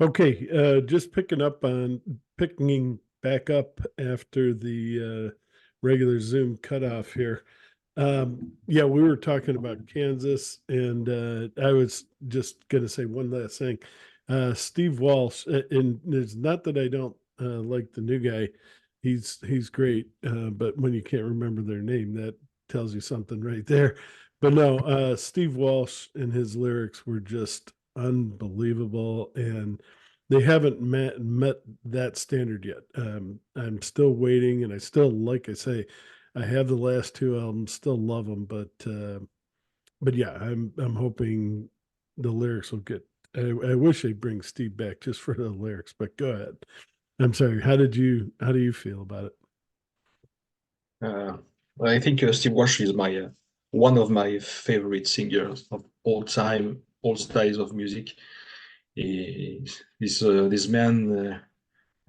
Okay, just picking back up after the regular Zoom cutoff here. Yeah, we were talking about Kansas, and I was just going to say one last thing. Steve Walsh, and it's not that I don't like the new guy. He's great, but when you can't remember their name, that tells you something right there. But no, Steve Walsh and his lyrics were just unbelievable, and they haven't met that standard yet. I'm still waiting, and I still, like I say, I have the last two albums, still love them, but yeah, I'm hoping the lyrics will get. I wish they bring Steve back just for the lyrics, but go ahead. I'm sorry. How do you feel about it? Uh, I think Steve Walsh is my one of my favorite singers of all time, all styles of music. This man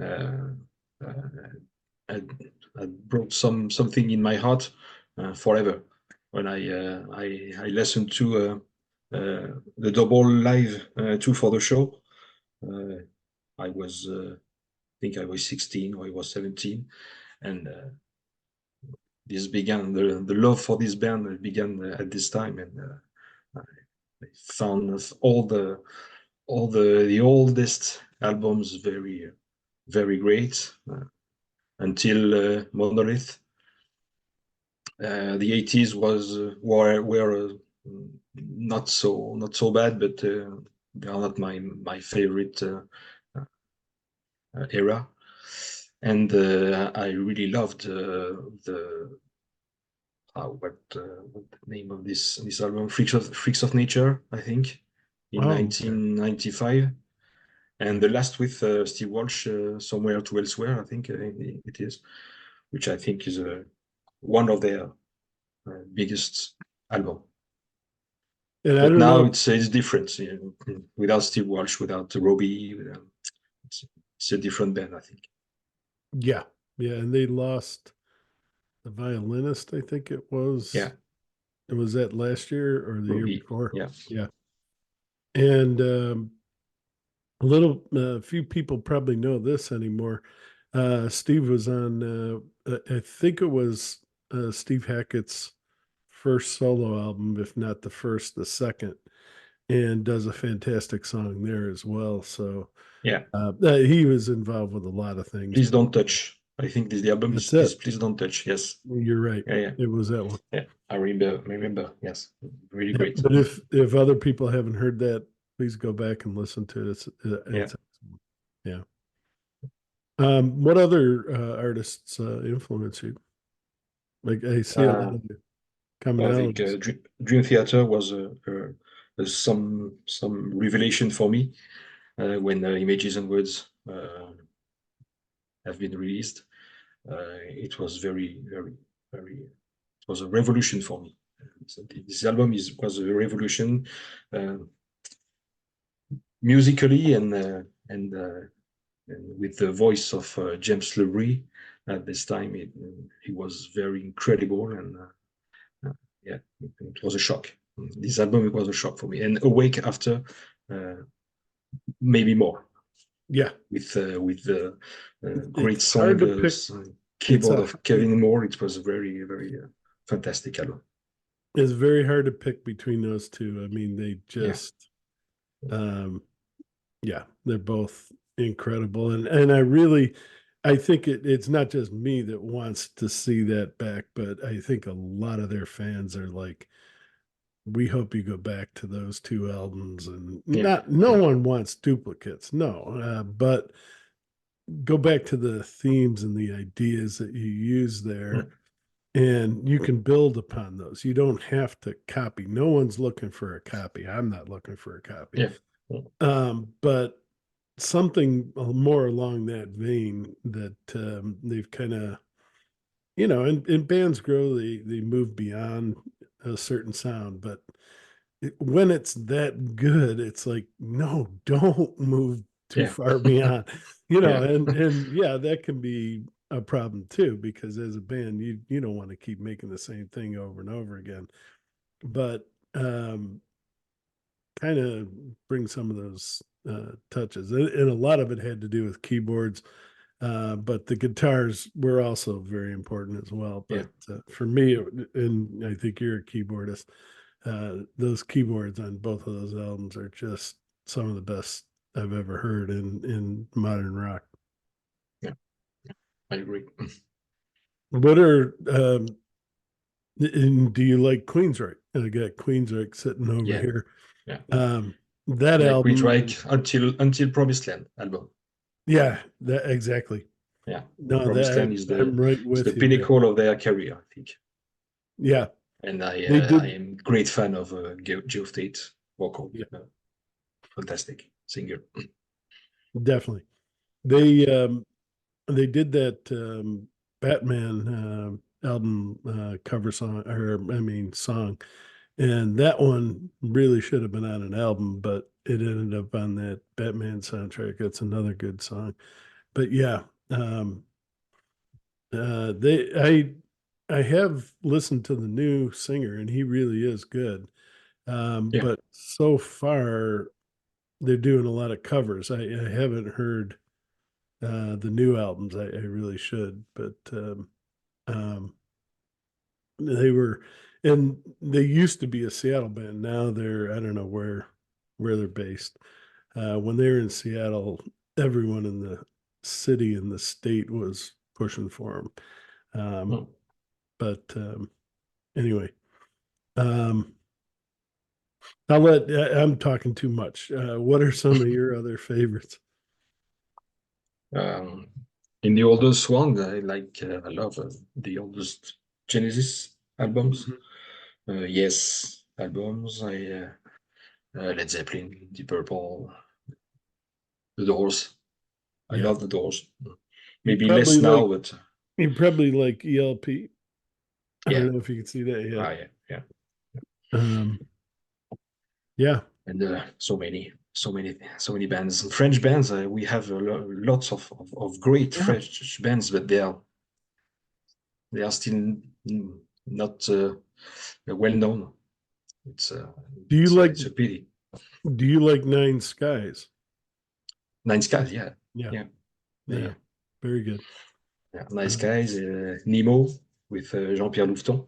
uh, had, had brought something in my heart forever. When I listened to the double live two for the show, uh, I was I think I was 16 or I was 17, and this began the love for this band began at this time, and I found all the oldest albums very great until Monolith. The 80s were not so bad, but they are not my favorite era. And I really loved the what the name of this album, Freaks of Nature, I think, in Oh, okay. 1995, and the last with Steve Walsh, Somewhere to Elsewhere, I think it is, which I think is one of their biggest album. And I But don't now know. it's different, without Steve Walsh, without Robbie, it's, it's a different band, I think. Yeah, yeah, and they lost the violinist. I think it was. Yeah, It was that last year or the year Robbie. before. Yeah, Yeah, and few people probably know this anymore. Steve was on, I think it was Steve Hackett's first solo album, if not the first, the second, and does a fantastic song there as well. So yeah. he was involved with a lot of things, Please but don't touch. I think the album that's is it. Please Don't Touch. Yes. You're right. Yeah, yeah. It was that one. Yeah, I remember. Yes, really Yeah, great. but if other people haven't heard that, please go back and listen to it. Yeah. It's excellent. Yeah. What other artists influence you? Like I see a lot Uh, of the I think commonalities. Dream Theater was some revelation for me when Images and Words have been released. It was very. It was a revolution for me. So this album was a revolution uh, musically and with the voice of James LeBrie at this time. He was very incredible, and yeah, it was a shock. This album, it was a shock for me. And Awake after, uh, maybe more, Yeah, with the great it's hard to pick. It's keyboard a of Kevin Moore. It was a very fantastic album. it's very hard to pick between those two. I mean, they Yeah, just um yeah, they're both incredible. I think it's not just me that wants to see that back, but I think a lot of their fans are like, we hope you go back to those two albums, and yeah, not no yeah, one wants duplicates, no, but go back to the themes and the ideas that you use there, mm, and you can build upon those. You don't have to copy. No one's looking for a copy. I'm not looking for a copy. yeah, mm, But something more along that vein that they've kind of, and bands grow, they move beyond a certain sound, but when it's that good, it's like, no, don't move too yeah, far beyond, yeah, and yeah, that can be a problem too, because as a band, you don't want to keep making the same thing over and over again. But kind of bring some of those touches, and a lot of it had to do with keyboards. But the guitars were also very important as well. Yeah, But for me, and I think you're a keyboardist, those keyboards on both of those albums are just some of the best I've ever heard in modern rock. yeah, I agree. What are and do you like Queensryche? I got Queensryche sitting over Yeah, here. yeah. That Like we album, Drake until Promised Land album. yeah, that exactly. Yeah, No, Promised that Land I'm right is the with you there. pinnacle of their career, I think. Yeah, And they I did. am great fan of Geoff Tate vocal. Yeah, Fantastic singer. definitely. They they did that Batman album cover song, or I mean song, and that one really should have been on an album, but it ended up on that Batman soundtrack. That's another good song. But yeah, they I have listened to the new singer, and he really is good. Yeah. But so far, they're doing a lot of covers. I haven't heard the new albums. I really should, but um, they were, and they used to be a Seattle band. Now they're I don't know where they're based. When they were in Seattle, everyone in the city and the state was pushing for them. Mm. But anyway, um, I'm talking too much. What are some of your other favorites? Um, in the oldest one, I love the oldest Genesis albums. Mhm. Yes, albums. Led Zeppelin, Deep Purple, The Doors. I Yeah, love The Doors. you Maybe probably less now, like but you probably like ELP. I yeah, don't know if you can see that yet. yeah, yeah. Um, yeah, And so many bands, French bands. We have lots of great yeah. French bands, but they are still not well known. It's uh, Do you like it's a pity. Do you like Nine Skies? Nine Skies, yeah, Yeah, yeah, yeah, yeah, very good. yeah. Nine Uh, Skies, Nemo with Jean-Pierre Louveton,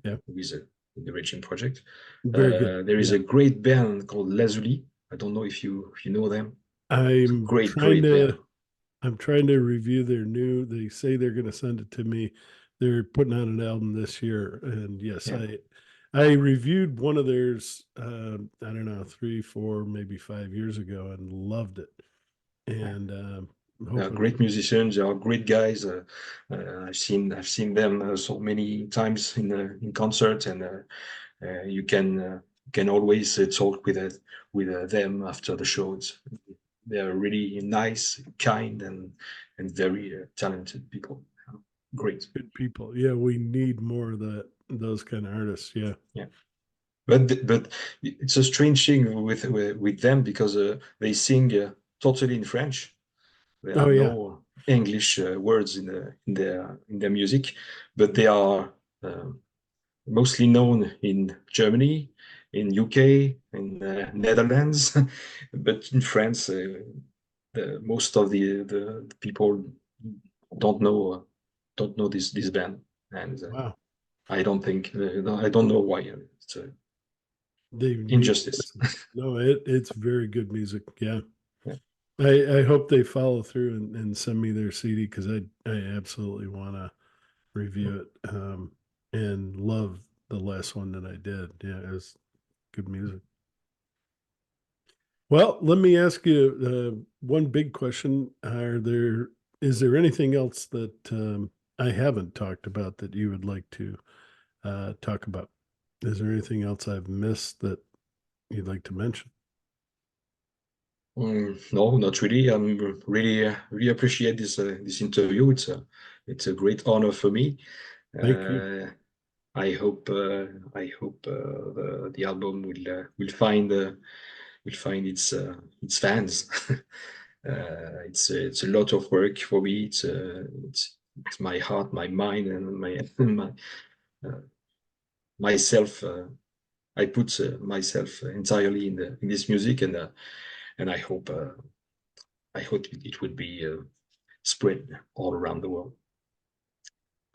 yeah, who is in the Reaching Project. very good. There is Yeah, a great band called Lazuli. I don't know if you know them. It's a I'm trying great band. to I'm trying to review their new. They say they're going to send it to me. They're putting out an album this year, and yes, Yeah, I reviewed one of theirs. I don't know, 3, 4, maybe 5 years ago, and loved it. yeah. And I'm They are hoping. great musicians. They are great guys. I've seen them so many times in concert, and you can always talk with them after the show. They are really nice, kind, and very talented people. Great. Good people. Yeah, we need more of that. Those kind of artists. Yeah. Yeah. But it's a strange thing with them because they sing totally in French. There Oh are yeah. no English words in their music, but they are mostly known in Germany, in UK, in Netherlands, but in France, most of the people don't know this band, and Wow. I don't know why. It's They need to injustice. listen. No, it's very good music. Yeah. Yeah. I hope they follow through and send me their CD because I absolutely want to review it. And love the last one that I did. Yeah, it was good music. Well, let me ask you one big question. Is there anything else that I haven't talked about that you would like to talk about? Is there anything else I've missed that you'd like to mention? No, not really. I'm really appreciate this interview. It's a great honor for me. Thank you. Uh, I hope the album will find its fans. It's a lot of work for me. It's my heart, my mind, and my myself. I put myself entirely in this music, and I hope it would be spread all around the world.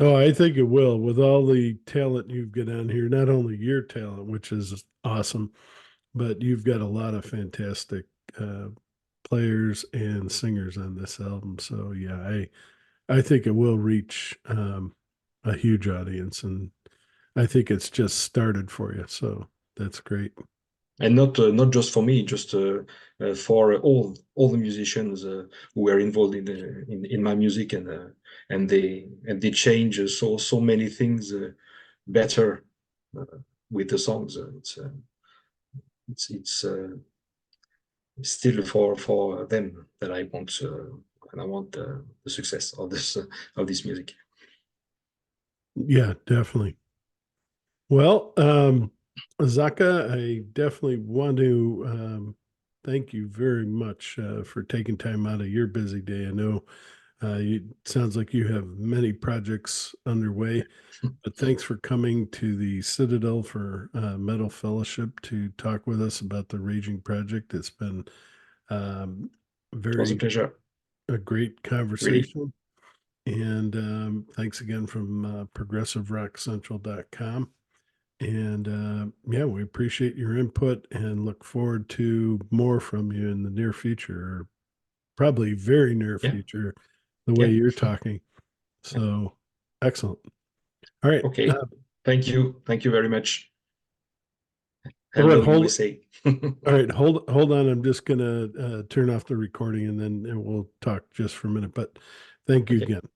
Oh, I think it will with all the talent you've got on here, not only your talent, which is awesome, but you've got a lot of fantastic uh, players and singers on this album. So yeah, I think it will reach a huge audience, and I think it's just started for you. So that's great. And not just for me, just for all the musicians who were involved in my music, and they change so many things better uh, with the songs. It's still for them that I want, and I want the success of this music. Yeah, definitely. Well, Zaka, I definitely want to thank you very much for taking time out of your busy day. I know sounds like you have many projects underway, but thanks for coming to the Citadel for Metal Fellowship to talk with us about the Raging Project. It's been um, It was a very pleasure, a great really. conversation. And thanks again from progressiverockcentral.com. And yeah, we appreciate your input and look forward to more from you in the near future, or probably very near Yeah, future, the way yeah, you're talking. yeah. So excellent. All right. Okay. Thank you very much. All right. Hello, USA. All right. Hold on. I'm just gonna turn off the recording and then we'll talk just for a minute. But thank you Okay. again.